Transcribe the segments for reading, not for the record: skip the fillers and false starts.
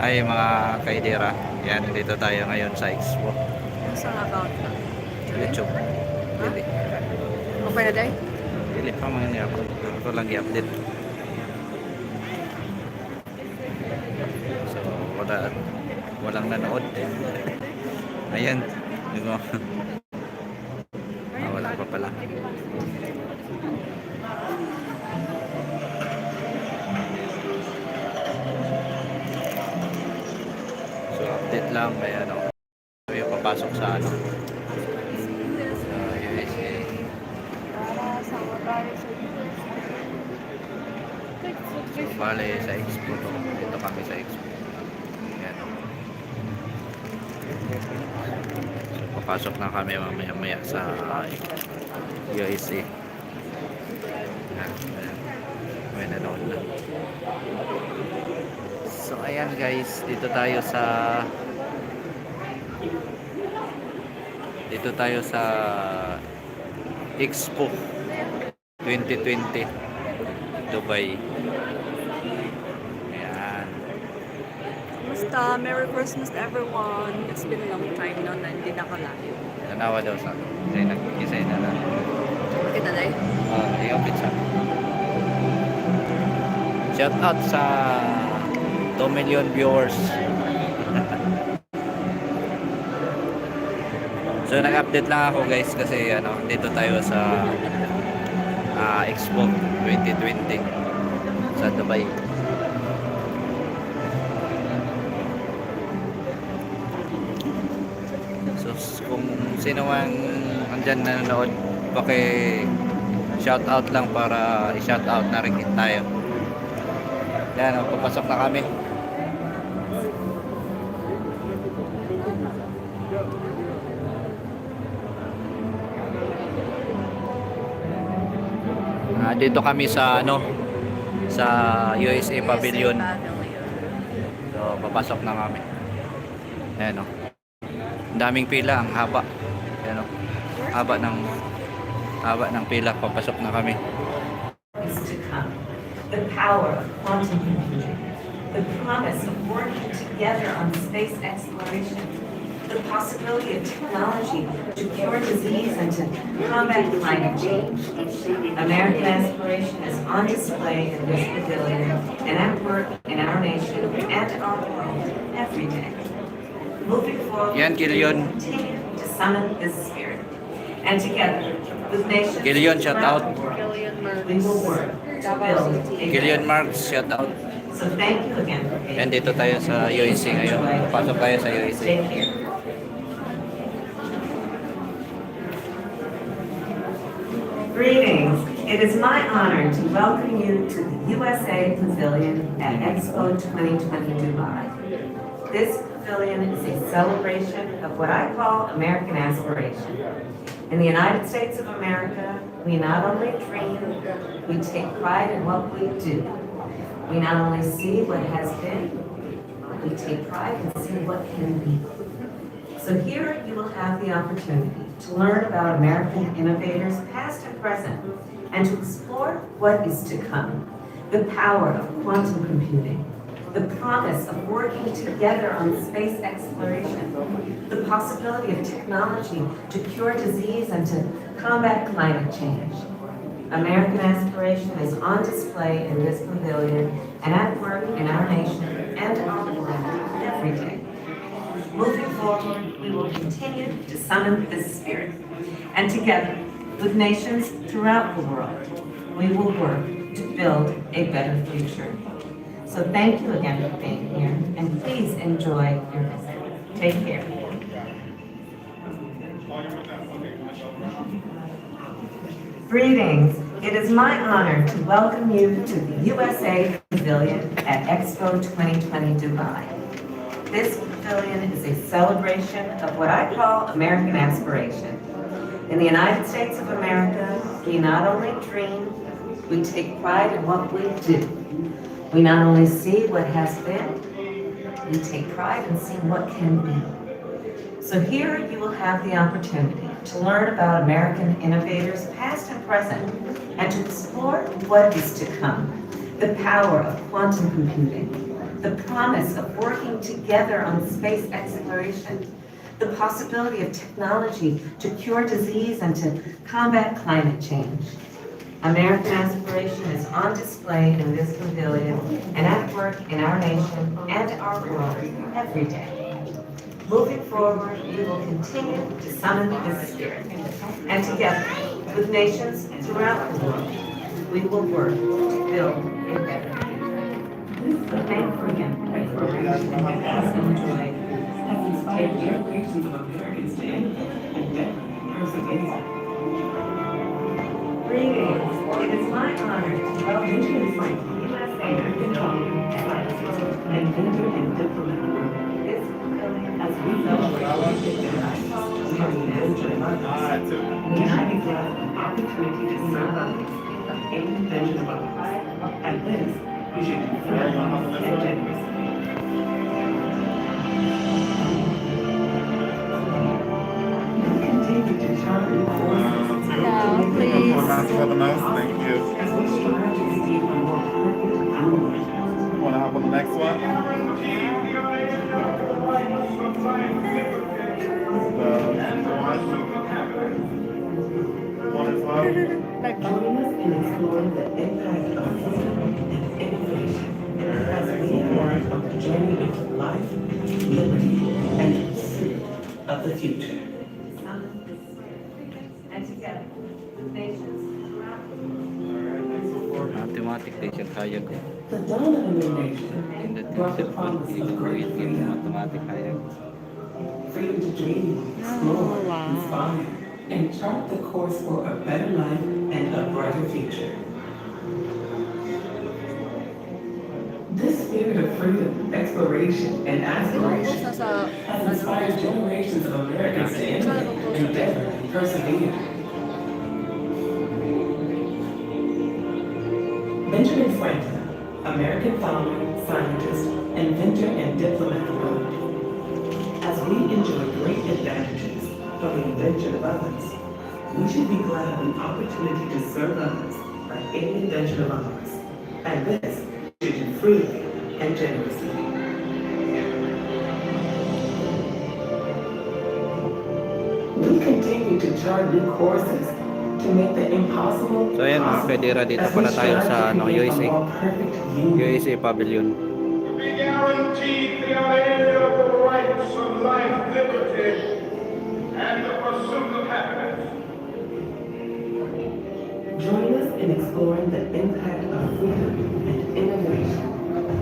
Ay mga kaidera, yan dito tayo ngayon sa Expo. Sa account na. YouTube. Dili. Okay na day? Dili pa man niya ako. Ako lang i-update. So walang nanood. Ayan. Digo. Wala pa pala. So update lang kaya ano. So yung papasok sa ano. Sa USA. So bale sa Expo to. Dito kami sa Expo. Ayan o. So papasok na kami mamaya sa USA. Ayan. May nanood na. So ayan guys, dito tayo sa Expo 2020 Dubai. Ayan. Basta, Merry Christmas everyone. It's been a long time no na hindi nakalayo. Nanawa daw sa kisay na lang. Kita day? Ikaw pizza. Shout out sa 2 million viewers. So nag-update lang ako guys kasi ano, dito tayo sa Expo 2020 sa Dubai. So kung sino man andyan na nanood, shout out lang para i-shout out na rin tayo. Yan, papasok na kami. Dito kami sa sa USA Pavilion. So papasok na kami. Ayan o. Ang daming pila, ang haba. Ayan o. Haba ng pila, papasok na kami. The power of quantum computing, the promise of working together on space exploration, the possibility of technology to cure disease and to combat climate change. American aspiration is on display in this pavilion and at work in our nation and our world every day. Moving forward, Yan, Kilion. we continue to summon this spirit. And together, with nations Kilion, shout out. around the world, we will work to build a Gillian Marks, shout out. So thank you again for being Yan, dito tayo sa USA ngayon. Pasok tayo sa USA. Stay here. Greetings. It is my honor to welcome you to the USA Pavilion at Expo2020 Dubai. This pavilion is a celebration of what I call American aspiration. In the United States of America, we not only dream, we take pride in what we do. We not only see what has been, we take pride in seeing what can be. So here you will have the opportunity to learn about American innovators, past and present, and to explore what is to come. The power of quantum computing, the promise of working together on space exploration, the possibility of technology to cure disease and to combat climate change. American aspiration is on display in this pavilion and at work in our nation and our world every day. Moving forward, we will continue to summon this spirit. And together, with nations throughout the world, we will work to build a better future. So thank you again for being here, and please enjoy your visit. Take care. Greetings. It is my honor to welcome you to the USA Pavilion at Expo2020 Dubai. This pavilion is a celebration of what I call American aspiration. In the United States of America, we not only dream, we take pride in what we do. We not only see what has been, we take pride in seeing what can be. So here you will have the opportunity to learn about American innovators, past and present, and to explore what is to come. The power of quantum computing, the promise of working together on space exploration, the possibility of technology to cure disease and to combat climate change. American aspiration is on display in this pavilion and at work in our nation and our world every day. Moving forward, we will continue to summon this spirit, and together with nations throughout the world, we will work to build a better future. Thankfully, exploration has enjoyed has inspired generations of Americans to innovate and persevere. Greetings. It is my honor to welcome you to the USA American Scientist and Vendor and Diplomat. This pavilion, as we celebrate the life of invention of others, we should be glad of an opportunity to serve others of any invention of others. At this, we should be fair and generous. We continue to chart new courses. Hello, please. For the mouse, thank you. As we strive to see a more perfect outlook. You want to hop on the next one? One as well. Join us in exploring the impact of freedom and innovation as we embark on the journey into life, liberty, and pursuit of the future. And together, with nations throughout the world. Mathematic din siya hayag. The dawn of a new nation In the brought the cellphone, promise hindi of ko great yung freedom. mathematic hayag. Freedom to dream, explore, inspire, and chart the course for a better life and a brighter future. This spirit of freedom, exploration, and aspiration Nasa, has inspired generations of Americans to innovate, endeavor, and persevere. Benjamin Franklin, American founder, scientist, inventor, and diplomat wrote, "As we enjoy great advantages from the invention of others, we should be glad of an opportunity to serve others by any invention of ours, and this we should do freely and generously." We continue to chart new courses to make the impossible So ayan mga kadira, dito pala tayo sa USA. USA Pavilion. We guarantee the idea of the rights of life, liberty, and the pursuit of happiness. Join us in exploring the impact of freedom and innovation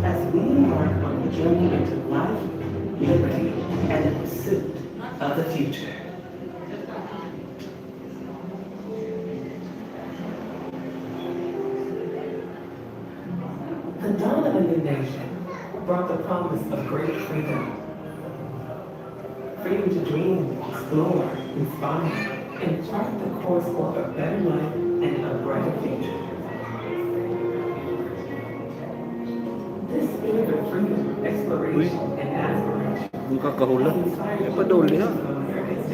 as we embark on the journey into life, liberty, and the pursuit of the future. The dawn of a new nation brought the promise of great freedom. Freedom to dream, explore, inspire, and chart the course for a better life and a brighter future. This spirit of freedom, exploration, and aspiration Yung kakahula. Eh, paduli ha.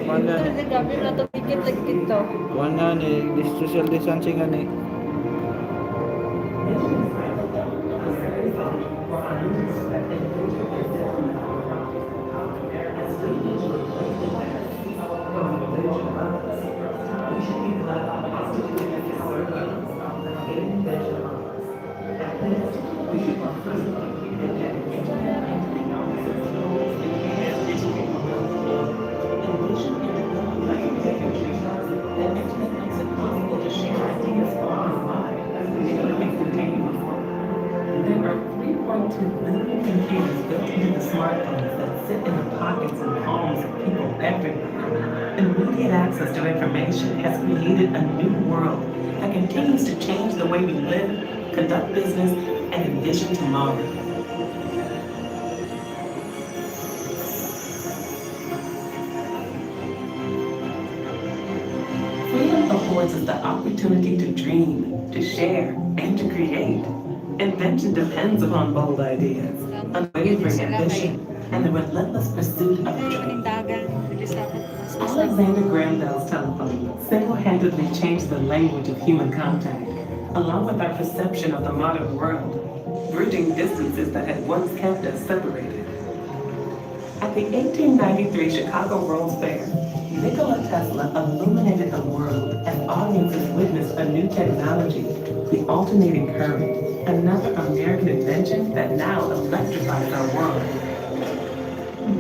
Wala. Ito, naggamit na ito. Tikit lagi dito. Wala ni. Social distancing ani. Benjamin Franklin, American founder, scientist, inventor, and diplomat. As we enjoy great advantages from the invention of others, we should be glad of the opportunity to serve others by any invention of ours. At this, we should be free and generous. Envision and develop life technologies that makes it possible to share ideas far and wide as we share instantaneously. There are 3.2 billion computers built into the smartphones that sit in the pockets and palms of people everywhere. Immediate access to information has created a new world that continues to change the way we live, conduct business, and envision tomorrow. Freedom affords us the opportunity to dream, to share, and to create. Invention depends upon bold ideas, unwavering ambition, and the relentless pursuit of a dream. Alexander Graham Bell's telephone single-handedly changed the language of human contact, along with our perception of the modern world, bridging distances that had once kept us separated. At the 1893 Chicago World's Fair, Nikola Tesla illuminated the world as audiences witnessed a new technology, the alternating current, another American invention that now electrifies our world.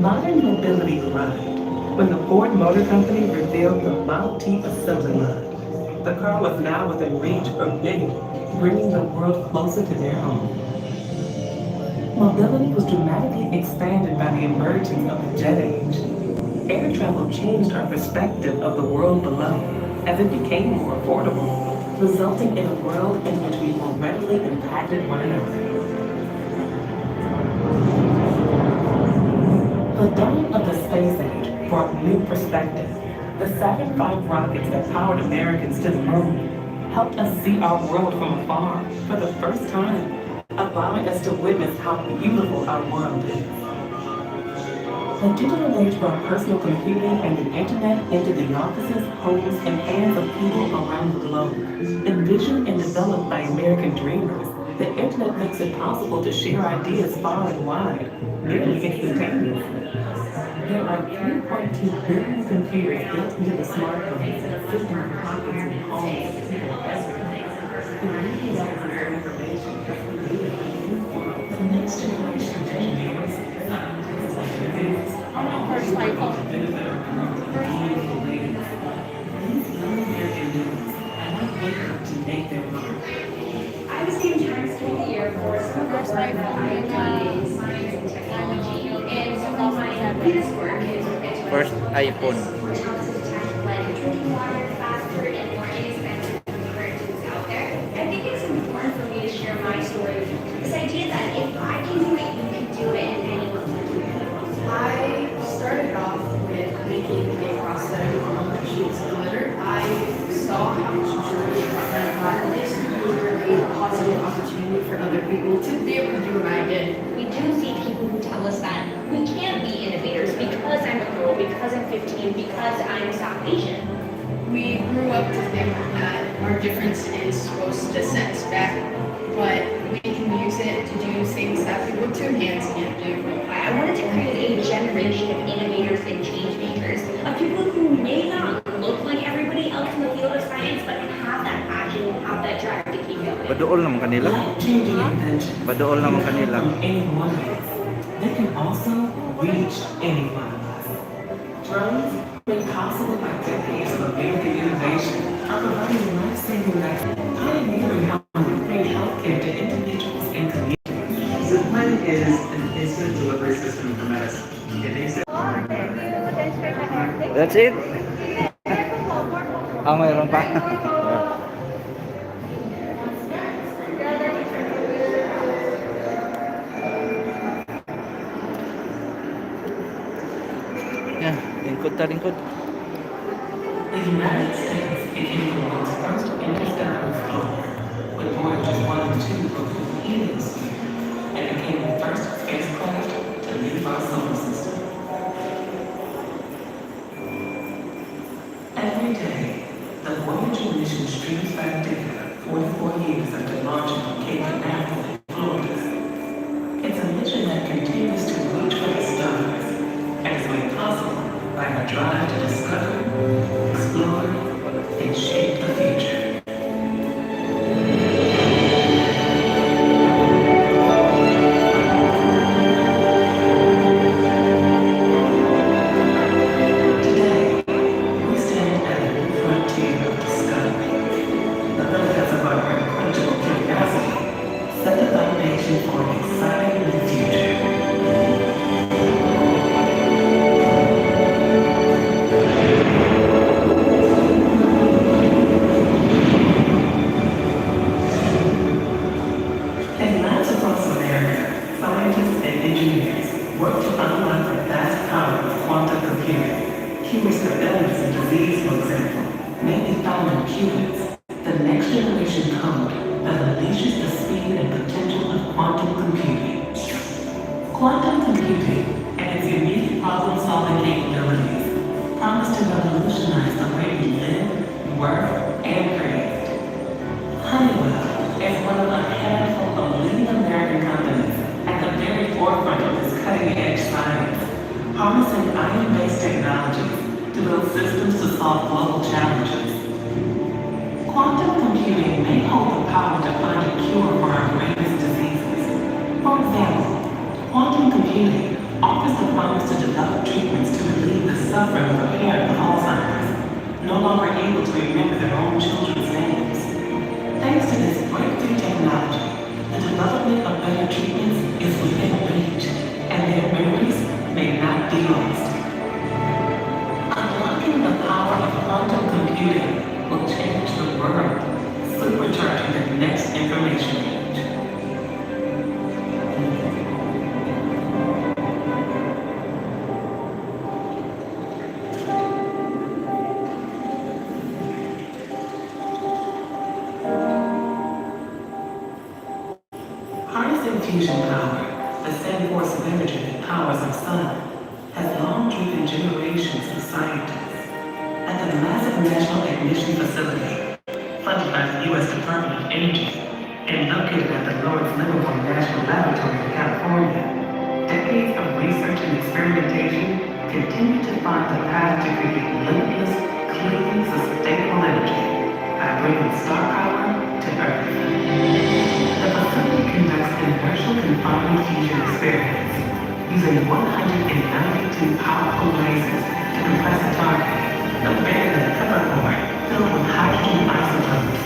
Modern mobility arrived when the Ford Motor Company revealed the Model T assembly line. The car was now within reach of many, bringing the world closer to their home. Mobility was dramatically expanded by the emergence of the jet age. Air travel changed our perspective of the world below as it became more affordable, resulting in a world in which we more readily impacted one another. The dawn of the space age brought new perspective. The Saturn V rockets that powered Americans to the moon helped us see our world from afar for the first time, allowing us to witness how beautiful our world is. The digital age brought personal computing and the internet into the offices, homes, and hands of people around the globe. Envisioned and developed by American dreamers, the internet makes it possible to share ideas far and wide, nearly instantaneously. There are 3.2 billion computers built into the smartphones that sit in our pockets and homes of people everywhere. The media access to information has created a new world. The next generation of engineers, scientists, and creators are all first iPhone. These young American youths are not wake up to make their mark. I was given times through the Air Force before I did science and technology, and some of my biggest work is First iPhone. more talented tech, like drinking water faster and more inexpensive alternatives out there. I think it's important for me to share my story. This idea that if I can do it, you can do it, and anyone can do it. I started off with making a prosthetic arm that shoots glitter. I saw how much joy that brought this really a positive opportunity for other people to be able to do what I did. We do see people who tell us that we can't be innovators because I'm a girl, because I'm 15, because I'm South Asian. We grew up to think that our difference is supposed to set us back, but we can use it to do things that people with two hands can't do. I wanted to create a generation of innovators and change makers, of people who may not look like everybody else in the field of science, but have that passion and have that drive to keep going. Padool naman kanila. Life-changing inventions Padool naman can kanila. come from any one of us. They can also reach any one of us. Drones, made possible by decades of American innovation, are providing life-saving medicine, pioneering how we bring healthcare to individuals and communities. Zipline is a delivery system for medicine. It makes it That's it? Ah, mayroon pa? Yan, lingkod ta, lingkod. The United States became the world's first interstellar explorer, with Voyagers 1 and 2 fulfilling Helios, and became the first spacecraft to leave our solar system. Every day, the Voyager mission streams back data 44 years after launching from Cape Canaveral in Florida. It's a mission that continues to reach for the stars and is made possible by our drive to discover, explore, and shape the future. Today, we stand at a new frontier of discovery. The benefits of our unquenchable curiosity set the foundation for an exciting new future. In labs across America, scientists and engineers work to unlock the vast power of quantum computing. Cures for illness and disease, for example, may be found in qubits, the next generation code that unleashes the speed and potential of quantum computing. Quantum computing and its unique problem-solving capabilities promise to revolutionize the way we live, work, and create. Honeywell global challenges. Quantum computing may hold the power to find a cure for our greatest diseases. For example, quantum computing offers the promise to develop treatments to relieve the suffering of a parent with Alzheimer's, no longer able to remember their own children's names. Thanks to this breakthrough technology, the development of better treatments is within reach, and their memories may not be lost. Unlocking the power of quantum computing will change the world, supercharging the next information age. Harnessing fusion power, the same force of energy that powers our sun, has long driven generations of scientists. At the massive National Ignition Facility, funded by the U.S. Department of Energy and located at the Lawrence Livermore National Laboratory in California, decades of research and experimentation continue to find the path to create limitless, clean, sustainable energy by bringing star power to Earth. The facility conducts inertial confinement fusion experiments using 192 powerful lasers to compress a target no bigger than a peppercorn filled with hydrogen isotopes.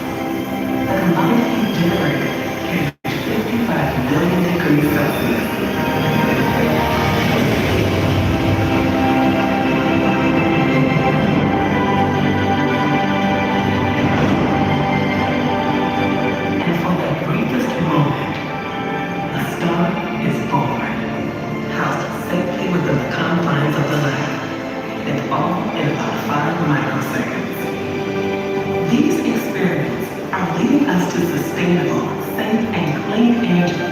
The combined heat generated can reach 55 million degrees Celsius. And for the briefest moment, a star is born, housed safely within the confines of the lab, and all in about 5 microseconds. These experiments are leading us to sustainable, safe, and clean energy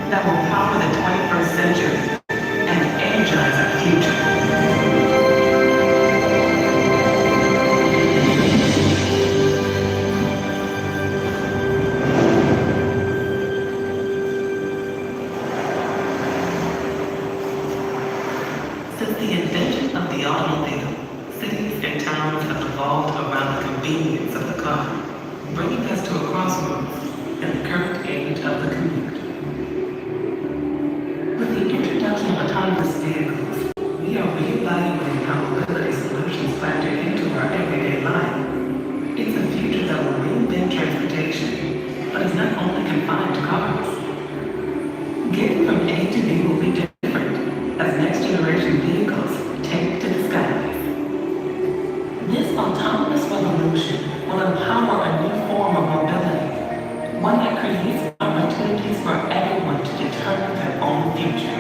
that will power the 21st century and energize our future. Since the invention of the automobile, cities and towns have evolved around the convenience of the car, bringing us to a crossroads in the current age of the commute. With the introduction of autonomous vehicles, we are reevaluating how mobility solutions factor into our everyday life. It's a future that will reinvent transportation, but is not only confined to cars. Getting from A to B will be different as next generation vehicles take to the skies. This autonomous revolution will empower a new form of mobility, one that creates opportunities for everyone to determine their own future.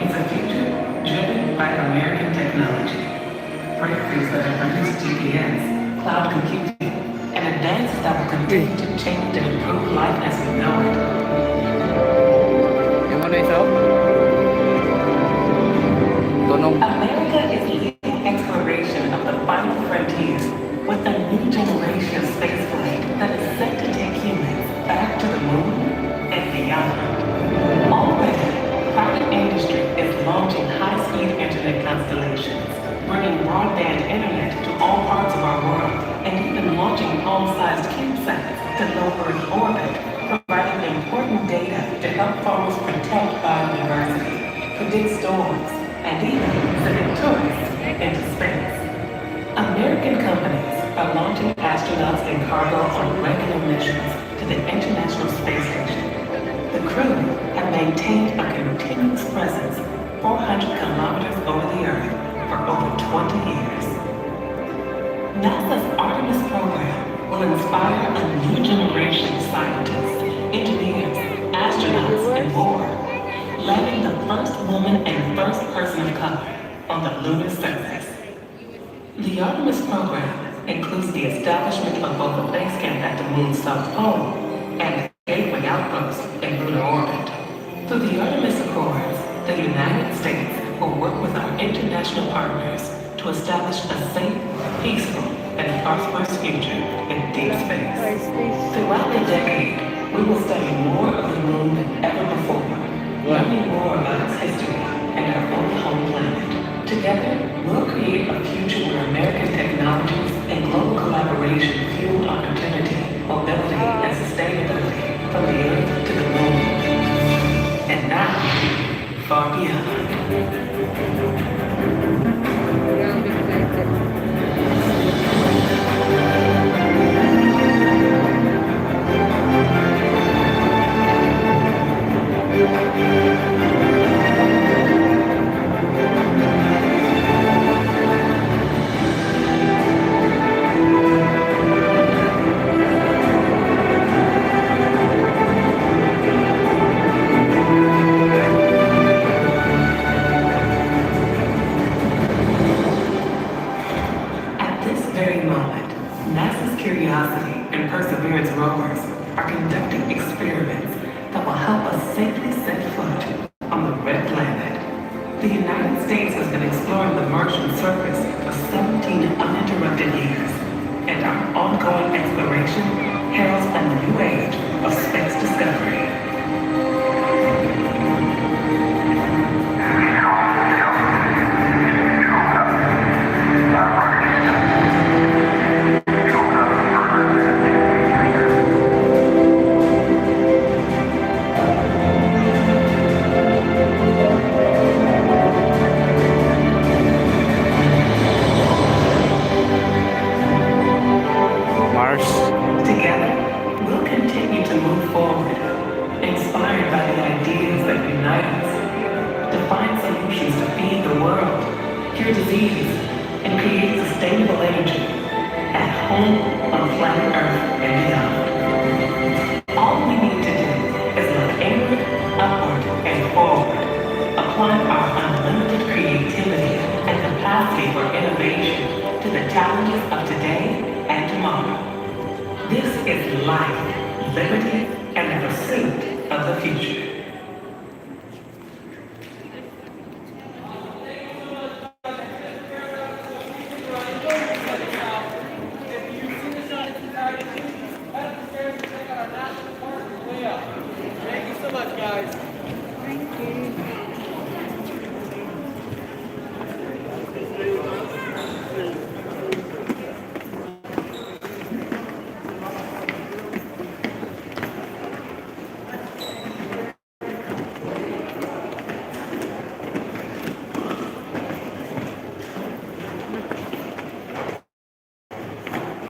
It's a future driven by American technology, breakthroughs that have produced GPS, cloud computing, and advances that will continue to change and improve life as we know it. Yung ano isa? Tunong. America is leading exploration of the final frontier with a new generation of spaceflight that is set to take humans back to the moon and beyond. Already, private industry is launching high-speed internet constellations, bringing broadband internet to all parts of our world, and even launching home-sized CubeSats to low Earth orbit, providing important data to help farmers protect biodiversity, predict storms, and even sending tourists into space. American companies are launching astronauts and cargo on regular missions to the International Space Station. The crew have maintained a continuous presence 400 kilometers over the Earth for over 20 years. NASA's Artemis program will inspire a new generation of scientists, engineers, astronauts, and more, landing the first woman and first person of color on the lunar surface. The Artemis program includes the establishment of both a base camp at the moon's south pole and a gateway outpost in lunar orbit. Through the Artemis Accords, the United States will work with our international partners to establish a safe, peaceful, and prosperous future in deep space. Throughout the decade, we will study more of the moon than ever before, learning more about its history and our own home planet. Together, we'll create a future where American technologies and our ongoing exploration heralds a new age of space discovery. Mars. Together, we'll continue to move forward, inspired by the ideas that unite us, to find solutions to feed the world, cure disease, and create sustainable energy at home on planet Earth and beyond. All we need to do is look inward, upward, and forward, apply our unlimited creativity and capacity for innovation to the challenges of today and tomorrow. This is life, liberty, and the pursuit of the future.